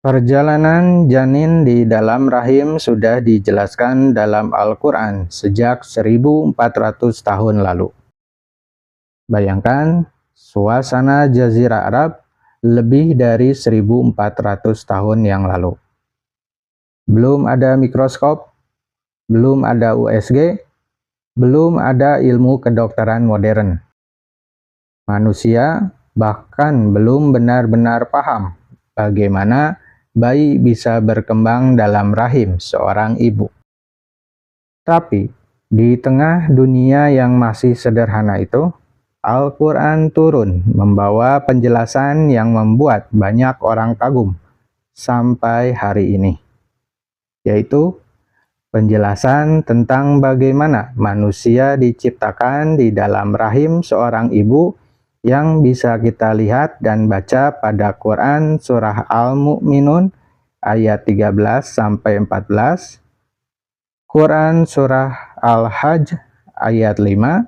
Perjalanan janin di dalam rahim sudah dijelaskan dalam Al-Quran sejak 1400 tahun lalu. Bayangkan, suasana Jazirah Arab lebih dari 1400 tahun yang lalu. Belum ada mikroskop, belum ada USG, belum ada ilmu kedokteran modern. Manusia bahkan belum benar-benar paham bagaimana bayi bisa berkembang dalam rahim seorang ibu. Tapi, di tengah dunia yang masih sederhana itu, Al-Quran turun membawa penjelasan yang membuat banyak orang kagum sampai hari ini, yaitu penjelasan tentang bagaimana manusia diciptakan di dalam rahim seorang ibu yang bisa kita lihat dan baca pada Quran Surah Al-Mu'minun ayat 13-14, Quran Surah Al-Hajj ayat 5,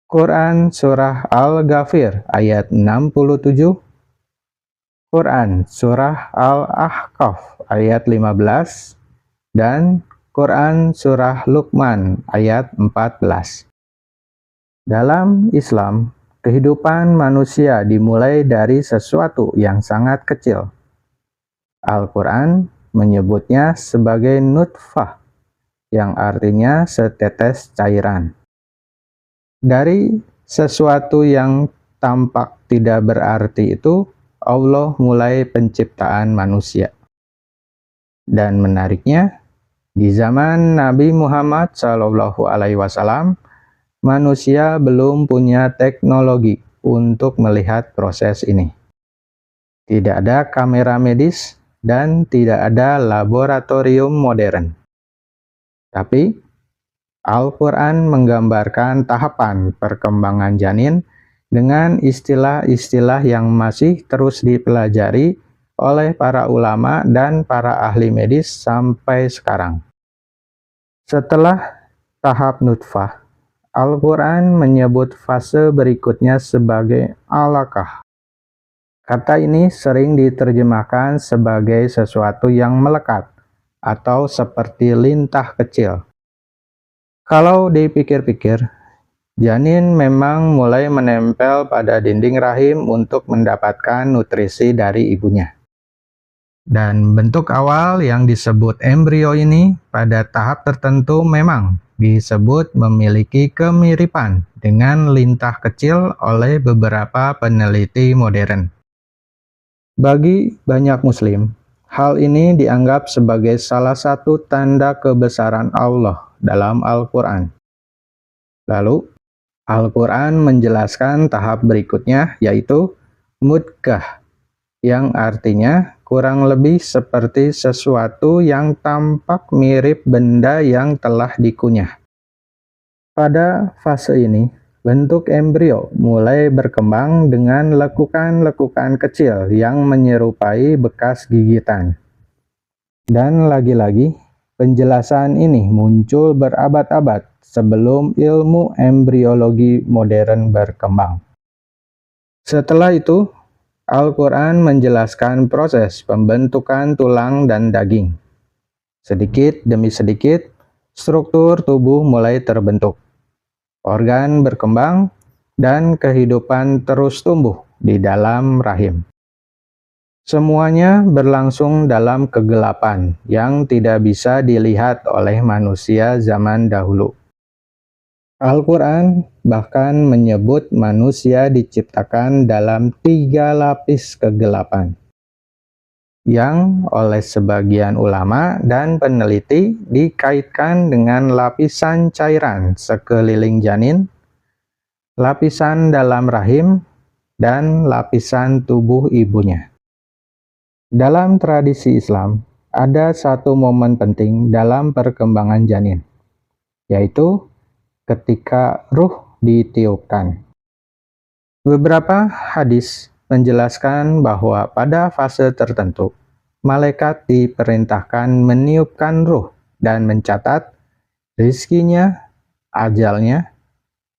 Quran Surah Al-Ghafir ayat 67, Quran Surah Al-Ahqaf ayat 15, dan Quran Surah Luqman ayat 14. Dalam Islam, kehidupan manusia dimulai dari sesuatu yang sangat kecil. Al-Quran menyebutnya sebagai nutfah, yang artinya setetes cairan. Dari sesuatu yang tampak tidak berarti itu, Allah mulai penciptaan manusia. Dan menariknya, di zaman Nabi Muhammad SAW, manusia belum punya teknologi untuk melihat proses ini. Tidak ada kamera medis dan tidak ada laboratorium modern. Tapi, Al-Quran menggambarkan tahapan perkembangan janin dengan istilah-istilah yang masih terus dipelajari oleh para ulama dan para ahli medis sampai sekarang. Setelah tahap nutfah, Al-Quran menyebut fase berikutnya sebagai alaqah. Kata ini sering diterjemahkan sebagai sesuatu yang melekat atau seperti lintah kecil. Kalau dipikir-pikir, janin memang mulai menempel pada dinding rahim untuk mendapatkan nutrisi dari ibunya. Dan bentuk awal yang disebut embrio ini pada tahap tertentu memang disebut memiliki kemiripan dengan lintah kecil oleh beberapa peneliti modern. Bagi banyak muslim, hal ini dianggap sebagai salah satu tanda kebesaran Allah dalam Al-Quran. Lalu, Al-Quran menjelaskan tahap berikutnya, yaitu mudghah, yang artinya kurang lebih seperti sesuatu yang tampak mirip benda yang telah dikunyah. Pada fase ini, bentuk embrio mulai berkembang dengan lekukan-lekukan kecil yang menyerupai bekas gigitan. Dan lagi-lagi, penjelasan ini muncul berabad-abad sebelum ilmu embriologi modern berkembang. Setelah itu, Al-Quran menjelaskan proses pembentukan tulang dan daging. Sedikit demi sedikit, struktur tubuh mulai terbentuk. Organ berkembang, dan kehidupan terus tumbuh di dalam rahim. Semuanya berlangsung dalam kegelapan yang tidak bisa dilihat oleh manusia zaman dahulu. Al-Quran bahkan menyebut manusia diciptakan dalam 3 lapis kegelapan, yang oleh sebagian ulama dan peneliti dikaitkan dengan lapisan cairan sekeliling janin, lapisan dalam rahim, dan lapisan tubuh ibunya. Dalam tradisi Islam, ada satu momen penting dalam perkembangan janin, yaitu ketika ruh ditiupkan. Beberapa hadis menjelaskan bahwa pada fase tertentu, malaikat diperintahkan meniupkan ruh dan mencatat rizkinya, ajalnya,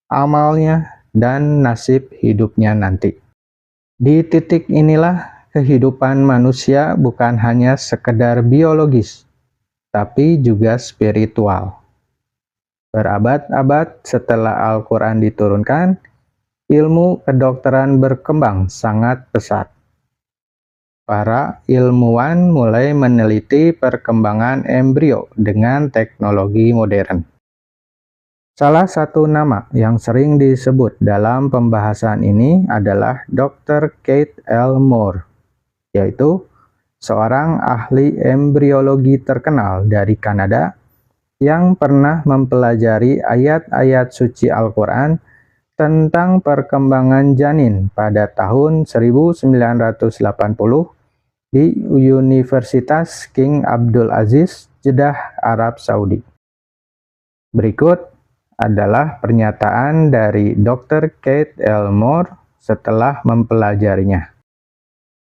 amalnya, dan nasib hidupnya nanti. Di titik inilah kehidupan manusia bukan hanya sekedar biologis, tapi juga spiritual. Berabad-abad setelah Al-Quran diturunkan, ilmu kedokteran berkembang sangat pesat. Para ilmuwan mulai meneliti perkembangan embrio dengan teknologi modern. Salah satu nama yang sering disebut dalam pembahasan ini adalah Dr. Keith L. Moore, yaitu seorang ahli embriologi terkenal dari Kanada yang pernah mempelajari ayat-ayat suci Al-Quran tentang perkembangan janin pada tahun 1980 di Universitas King Abdul Aziz, Jeddah, Arab Saudi. Berikut adalah pernyataan dari Dr. Keith L. Moore setelah mempelajarinya.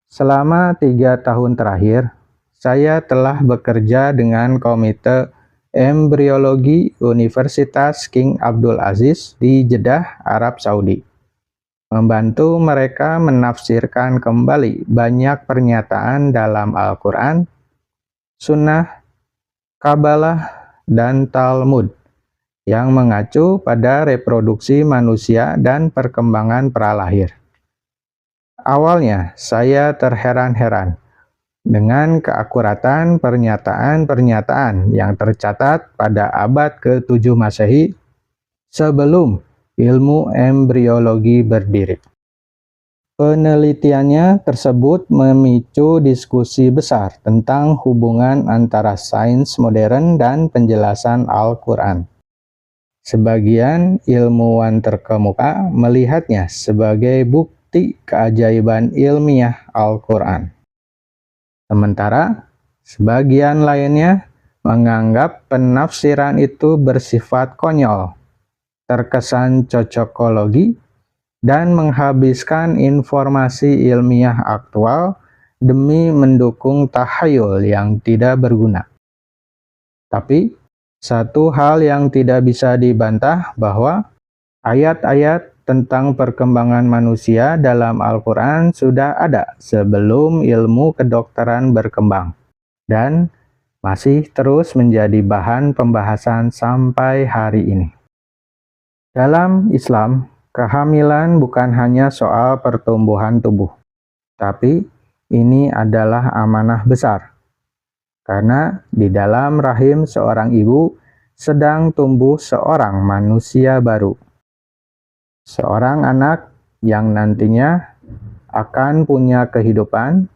Selama 3 tahun terakhir, saya telah bekerja dengan Komite Embriologi Universitas King Abdul Aziz di Jeddah, Arab Saudi, membantu mereka menafsirkan kembali banyak pernyataan dalam Al-Quran, Sunnah, Kabalah, dan Talmud yang mengacu pada reproduksi manusia dan perkembangan pralahir. Awalnya, saya terheran-heran dengan keakuratan pernyataan-pernyataan yang tercatat pada abad ke-7 Masehi sebelum ilmu embriologi berdiri. Penelitiannya tersebut memicu diskusi besar tentang hubungan antara sains modern dan penjelasan Al-Quran. Sebagian ilmuwan terkemuka melihatnya sebagai bukti keajaiban ilmiah Al-Quran. Sementara, sebagian lainnya menganggap penafsiran itu bersifat konyol, terkesan cocokologi, dan menghabiskan informasi ilmiah aktual demi mendukung tahayul yang tidak berguna. Tapi, satu hal yang tidak bisa dibantah bahwa ayat-ayat tentang perkembangan manusia dalam Al-Quran sudah ada sebelum ilmu kedokteran berkembang, dan masih terus menjadi bahan pembahasan sampai hari ini. Dalam Islam, kehamilan bukan hanya soal pertumbuhan tubuh, tapi ini adalah amanah besar, karena di dalam rahim seorang ibu sedang tumbuh seorang manusia baru. Seorang anak yang nantinya akan punya kehidupan,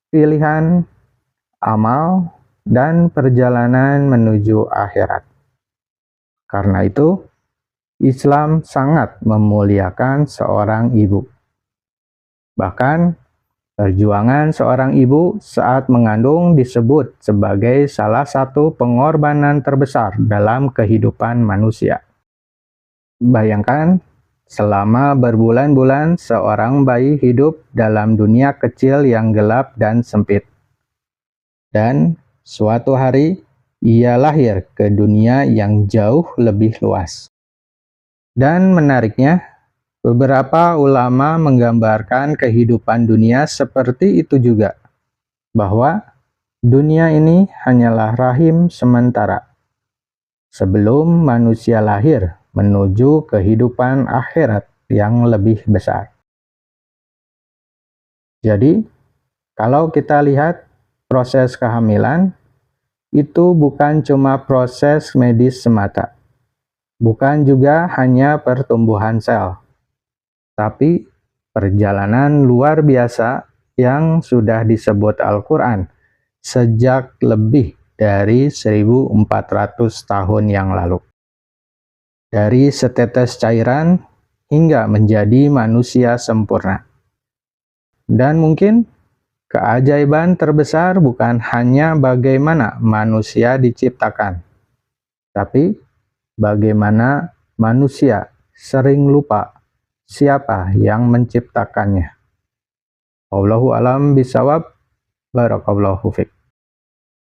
pilihan, amal, dan perjalanan menuju akhirat. Karena itu, Islam sangat memuliakan seorang ibu. Bahkan, perjuangan seorang ibu saat mengandung disebut sebagai salah satu pengorbanan terbesar dalam kehidupan manusia. Bayangkan, selama berbulan-bulan seorang bayi hidup dalam dunia kecil yang gelap dan sempit. Dan suatu hari ia lahir ke dunia yang jauh lebih luas. Dan menariknya, beberapa ulama menggambarkan kehidupan dunia seperti itu juga, bahwa dunia ini hanyalah rahim sementara sebelum manusia lahir menuju kehidupan akhirat yang lebih besar. Jadi, kalau kita lihat proses kehamilan, itu bukan cuma proses medis semata, bukan juga hanya pertumbuhan sel, tapi perjalanan luar biasa yang sudah disebut Al-Quran sejak lebih dari 1400 tahun yang lalu. Dari setetes cairan hingga menjadi manusia sempurna. Dan mungkin keajaiban terbesar bukan hanya bagaimana manusia diciptakan, tapi bagaimana manusia sering lupa siapa yang menciptakannya. Wallahu a'lam bishawab. Barakallahu fiik.